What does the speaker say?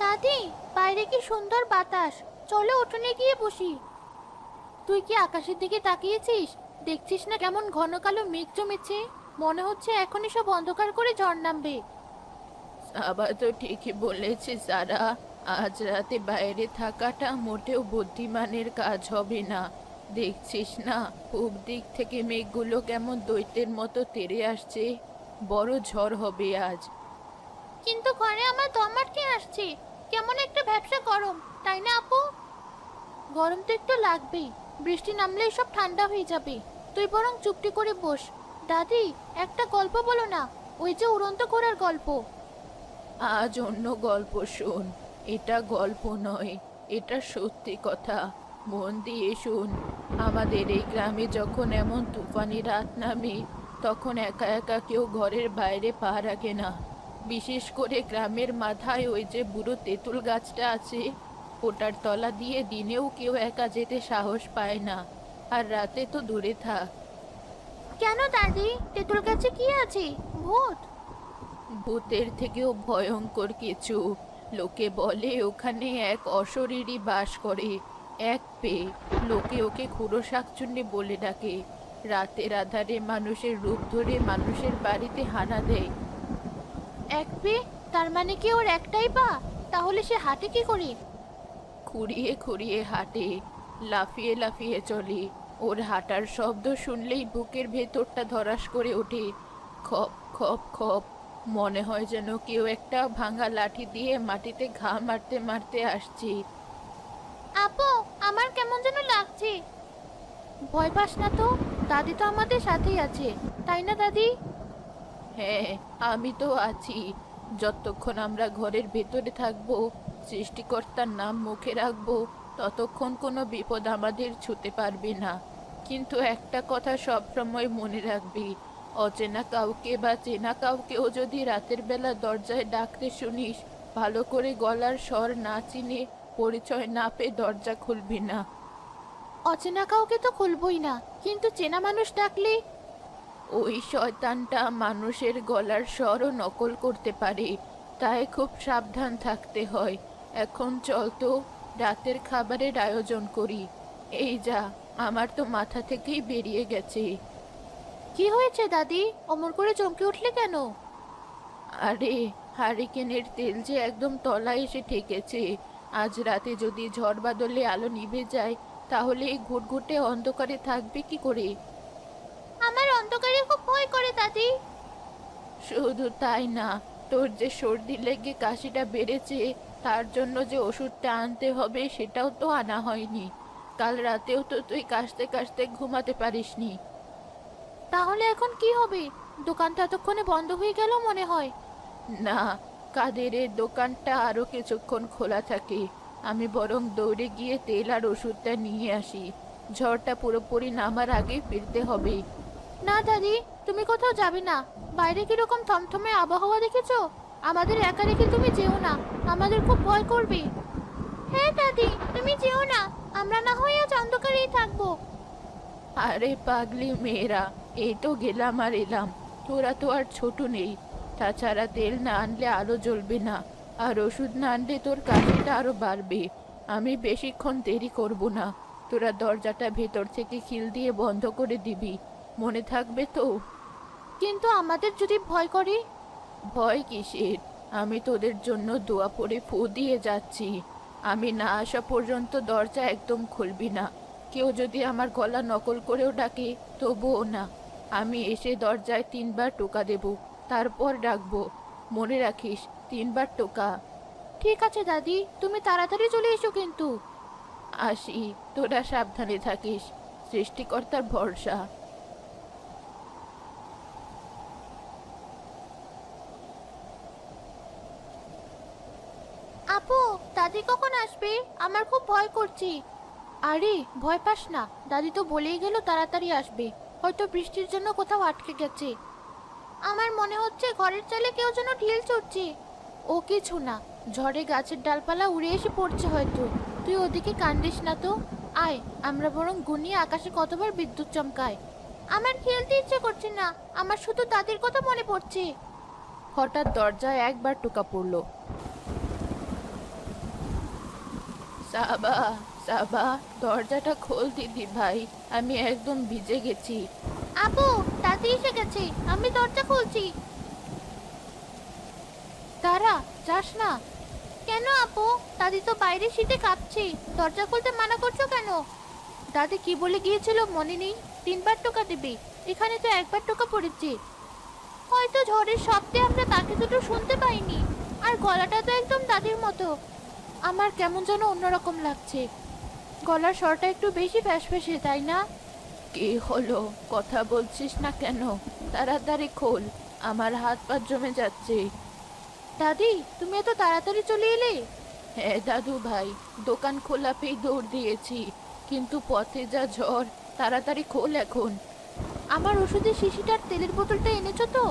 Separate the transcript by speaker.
Speaker 1: দাদি, বাইরে কি সুন্দর বাতাস। চলো উঠোনে গিয়ে বসি। তুই কি আকাশের দিকে তাকিয়েছিস? দেখছিস না কেমন ঘন কালো মেঘ জমেছে? মনে হচ্ছে এখনই সব অন্ধকার করে ঝড় নামবে।
Speaker 2: আবার তো ঠিকই বলেছে সারা। আজ রাতে বাইরে থাকাটা মোটেও বুদ্ধিমানের কাজ হবে না। দেখছিস না, পূব দিক থেকে মেঘগুলো কেমন দৈত্যের মতো তেড়ে আসছে। বড় ঝড় হবে আজ।
Speaker 1: কিন্তু ঘরে আমার দম আটকে আসছে। কেমন একটা ভ্যাপসা গরম, তাই না আপু? গরম তো একটু লাগবেই। বৃষ্টি নামলেই সব ঠান্ডা হয়ে যাবে। তুই বরং চুপটি করে বস। দাদি, একটা গল্প বলো না। ওই যে উড়ন্ত ঘোড়ার গল্প।
Speaker 2: আজ অন্য গল্প শোন। এটা গল্প নয়, এটা সত্যি কথা। মন দিয়ে শুন। আমাদের এই গ্রামে যখন এমন তুফানি রাত নামে, তখন একা একা কেউ ঘরের বাইরে পা রাখে না। বিশেষ করে গ্রামের মাথায় ওই যে বুড়ো তেঁতুল গাছটা আছে, ওটার তলা দিয়ে দিনেও কেউ একা যেতে সাহস পায় না। আর রাতে তো দূরে থাক।
Speaker 1: কেন দাদি, তেঁতুল গাছে কি আছে? ভূত?
Speaker 2: ভূতের থেকেও ভয়ঙ্কর কিছু। লোকে বলে ওখানে এক অশরীরী বাস করে। এক পেয়ে লোকে ওকে খুড়ো শাকচুন্নি বলে ডাকে। রাতের আধারে মানুষের রূপ ধরে মানুষের বাড়িতে হানা দেয়।
Speaker 1: এক পে? তার মানে কি ওর একটাই পা? তাহলে সে হাঁটে কি করে?
Speaker 2: খুঁড়িয়ে খুঁড়িয়ে হাঁটে, লাফিয়ে লাফিয়ে চলে। ওর হাঁটার শব্দ শুনলেই বুকের ভেতরটা ধরাস করে ওঠে। খপ খপ খপ। মনে হয় যেন কেউ একটা ভাঙা লাঠি দিয়ে মাটিতে ঘা মারতে মারতে আসছে।
Speaker 1: আপু, আমার কেমন যেন লাগছে। ভয় পাস না তো। দাদি তো আমাদের সাথেই আছে, তাই না দাদি?
Speaker 2: হ্যাঁ, আমি তো আছি। যতক্ষণ আমরা ঘরের ভেতরে থাকবো, সৃষ্টিকর্তার নাম মুখে রাখবো, ততক্ষণ কোনো বিপদ আমাদের ছুঁতে পারবে না। কিন্তু একটা কথা সব সময় মনে রাখবি, অচেনা কাউকে বা চেনা কাউকেও যদি রাতের বেলা দরজায় ডাকতে শুনিস, ভালো করে গলার স্বর না চিনে, পরিচয় না পেয়ে দরজা খুলবি না।
Speaker 1: অচেনা কাউকে তো খুলবই না, কিন্তু চেনা মানুষ ডাকলে?
Speaker 2: ওই শয়তানটা মানুষের গলার স্বরও নকল করতে পারে। তাই খুব সাবধান থাকতে হয়। এখন চল তো, রাতের খাবারের আয়োজন করি। এই যা, আমার তো মাথা থেকেই বেরিয়ে গেছে।
Speaker 1: কি হয়েছে দাদি? অমর করে চমকে উঠলে কেন?
Speaker 2: আরে, হারিকেনের তেল যে একদম তলায় এসে ঠেকেছে। আজ রাতে যদি ঝড় বাদলে আলো নিভে যায়, তাহলে এই ঘুটঘুটে অন্ধকারে থাকবে কি করে?
Speaker 1: আমার অন্ধকারে খুব ভয় করে দাদি।
Speaker 2: শুধু তাই না, তোর যে সর্দি লেগে কাশিটা বেড়েছে, তার জন্য যে ওষুধটা আনতে হবে সেটাও তো আনা হয়নি। কাল রাতেও তো তুই কাশতে কাশতে ঘুমাতে পারিসনি।
Speaker 1: তাহলে এখন কি হবে? দোকানটা এতক্ষণে বন্ধ হয়ে গেল মনে হয়।
Speaker 2: না, কাদেরের দোকানটা আরো কিছুক্ষণ খোলা থাকে। আমি বরং দৌড়ে গিয়ে তেল আর ওষুধটা নিয়ে আসি। ঝড়টা পুরোপুরি নামার আগেই ফিরতে হবে।
Speaker 1: না দাদি, তুমি কোথাও যাবে না। বাইরে কিরকম থমথমে আবহাওয়া দেখেছো? আমাদের একা রেখে তুমি যেও না, আমাদের খুব ভয় করবে। হ্যাঁ দাদি, তুমি যেও না। আমরা না হয় আজ অন্ধকারেই থাকবো।
Speaker 2: আরে পাগলি মেয়েরা, এই তো গেলাম আর এলাম। তোরা তো আর ছোট নেই। তাছাড়া তেল না আনলে আলো জ্বলবে না, আর ওষুধ না আনলে তোর কাশিটা আরো বাড়বে। আমি বেশিক্ষণ দেরি করব না। তোরা দরজাটা ভেতর থেকে খিল দিয়ে বন্ধ করে দিবি। মনে থাকবে তো?
Speaker 1: কিন্তু আমাদের যদি ভয় করে?
Speaker 2: ভয় কিসের? আমি তোদের জন্য দোয়া পড়ে ফু দিয়ে যাচ্ছি। আমি না আসা পর্যন্ত দরজা একদম খুলবি না। কেউ যদি আমার গলা নকল করেও ডাকে, তবুও না। আমি এসে দরজায় 3বার টোকা দেব, তারপর ডাকবো। মনে রাখিস, 3বার টোকা।
Speaker 1: ঠিক আছে দাদি, তুমি তাড়াতাড়ি চলে এসো কিন্তু।
Speaker 2: আসি, তোরা সাবধানে থাকিস। সৃষ্টিকর্তার ভরসা।
Speaker 1: আপু, দাদি কখন আসবে? আমার খুব ভয় করছে। আরে ভয় পাস না, দাদি তো বলেই গেল তাড়াতাড়ি আসবে। হয়তো বৃষ্টির জন্য কোথাও আটকে গেছে। আমার মনে হচ্ছে ঘরের চালে কেউ যেন ঢিল ছুটছে। ও কিছু না, ঝড়ে গাছের ডালপালা উড়ে এসে পড়ছে হয়তো। তুই ওদিকে কান্দিস না তো। আয়, আমরা বরং গুনি আকাশে কতবার বিদ্যুৎ চমকায়। আমার খেলতে ইচ্ছে করছে না, আমার শুধু দাদির কথা মনে পড়ছে।
Speaker 2: হঠাৎ দরজায় একবার টোকা পড়ল। সাবা, সাবা, দরজাটা খোল দিদি ভাই, আমি একদম ভিজে গেছি।
Speaker 1: আপু, দাদি এসে গেছে, আমি দরজা খুলছি।
Speaker 2: তারা, যাস না।
Speaker 1: কেন আপু? দাদি তো বাইরে শীতে কাঁপছে, দরজা খুলতে মানা করছো কেন? দাদি কি বলে গিয়েছিল মনে নেই? 3 বার টোকা দেবে, এখানে তো 1 বার টোকা পড়েছে। হয়তো ঝড়ের শব্দে আমরা তাকে দুটো শুনতে পাইনি। আর গলাটা তো একদম দাদির মতো। আমার কেমন যেন অন্যরকম লাগছে। গলার স্বরটা একটু বেশি ফ্যাসফ্যাসে, তাই না?
Speaker 2: কি হলো, কথা বলছিস না কেন? তাড়াতাড়ি খোল, আমার হাত পা জমে যাচ্ছে।
Speaker 1: দাদি, তুমি এত তাড়াতাড়ি চলে এলে?
Speaker 2: হ্যাঁ দাদু ভাই, দোকান খোলা পেয়ে দৌড় দিয়েছি, কিন্তু পথে যা ঝড়, তাড়াতাড়ি খোল এখন।
Speaker 1: আমার ওষুধের শিশিটার তেলের বোতলটা এনেছো তো?